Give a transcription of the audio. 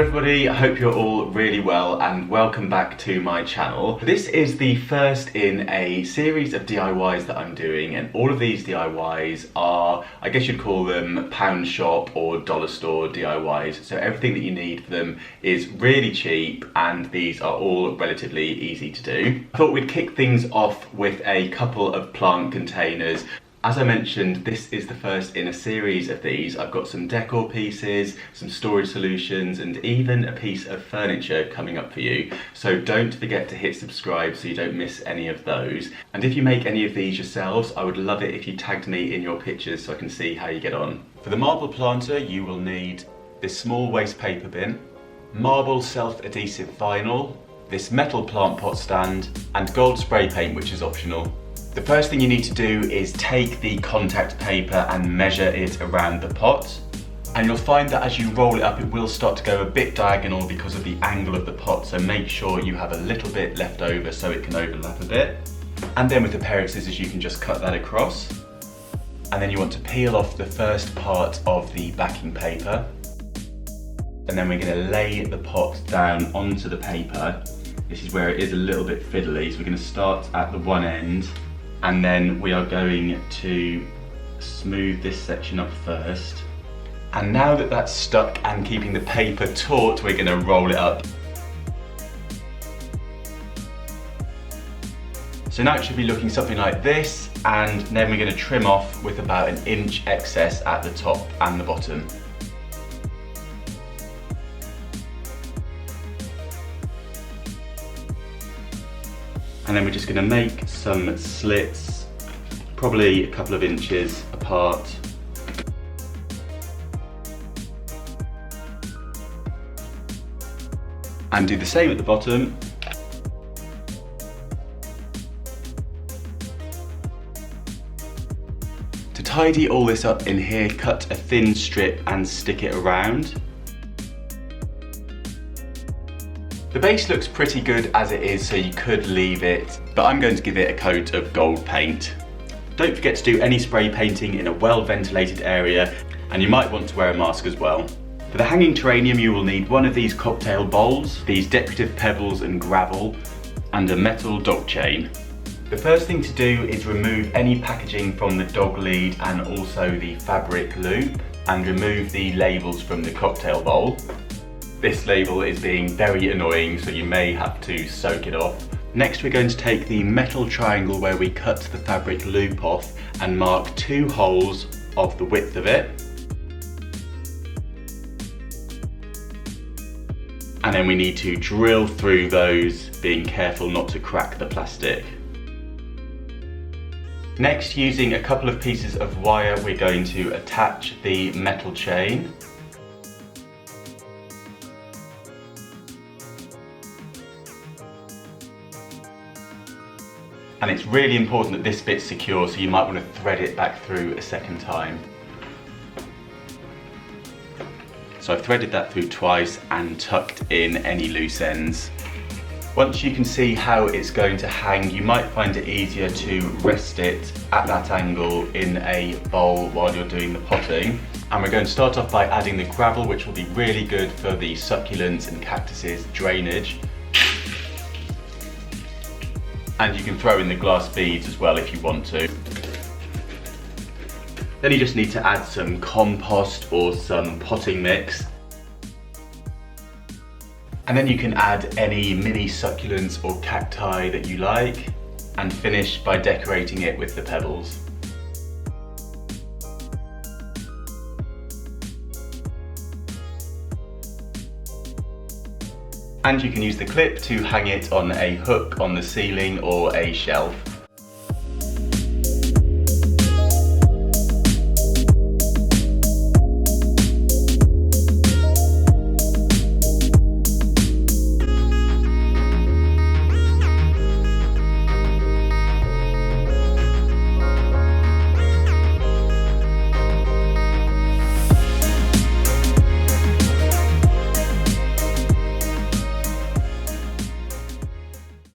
everybody, I hope you're all really well and welcome back to my channel. This is the first in a series of DIYs that I'm doing, and all of these DIYs are, I guess you'd call them pound shop or dollar store DIYs. So everything that you need for them is really cheap and these are all relatively easy to do. I thought we'd kick things off with a couple of plant containers. As I mentioned, this is the first in a series of these. I've got some decor pieces, some storage solutions, and even a piece of furniture coming up for you. So don't forget to hit subscribe so you don't miss any of those. And if you make any of these yourselves, I would love it if you tagged me in your pictures so I can see how you get on. For the marble planter, you will need this small waste paper bin, marble self-adhesive vinyl, this metal plant pot stand, and gold spray paint, which is optional. The first thing you need to do is take the contact paper and measure it around the pot. And you'll find that as you roll it up, it will start to go a bit diagonal because of the angle of the pot. So make sure you have a little bit left over so it can overlap a bit. And then with a pair of scissors, you can just cut that across. And then you want to peel off the first part of the backing paper. And then we're going to lay the pot down onto the paper. This is where it is a little bit fiddly. So we're going to start at the one end. And then we are going to smooth this section up first. And now that that's stuck and keeping the paper taut, we're going to roll it up. So now it should be looking something like this, and then we're going to trim off with about an inch excess at the top and the bottom. And then we're just going to make some slits, probably a couple of inches apart. And do the same at the bottom. To tidy all this up in here, cut a thin strip and stick it around. The base looks pretty good as it is, so you could leave it, but I'm going to give it a coat of gold paint. Don't forget to do any spray painting in a well-ventilated area, and you might want to wear a mask as well. For the hanging terrarium, you will need one of these cocktail bowls, these decorative pebbles and gravel, and a metal dog chain. The first thing to do is remove any packaging from the dog lead and also the fabric loop, and remove the labels from the cocktail bowl. This label is being very annoying, so you may have to soak it off. Next, we're going to take the metal triangle where we cut the fabric loop off and mark 2 holes of the width of it. And then we need to drill through those, being careful not to crack the plastic. Next, using a couple of pieces of wire, we're going to attach the metal chain. And it's really important that this bit's secure, so you might want to thread it back through a second time. So I've threaded that through twice and tucked in any loose ends. Once you can see how it's going to hang, you might find it easier to rest it at that angle in a bowl while you're doing the potting. And we're going to start off by adding the gravel, which will be really good for the succulents and cactuses drainage. And you can throw in the glass beads as well if you want to. Then you just need to add some compost or some potting mix. And then you can add any mini succulents or cacti that you like, and finish by decorating it with the pebbles. And you can use the clip to hang it on a hook on the ceiling or a shelf.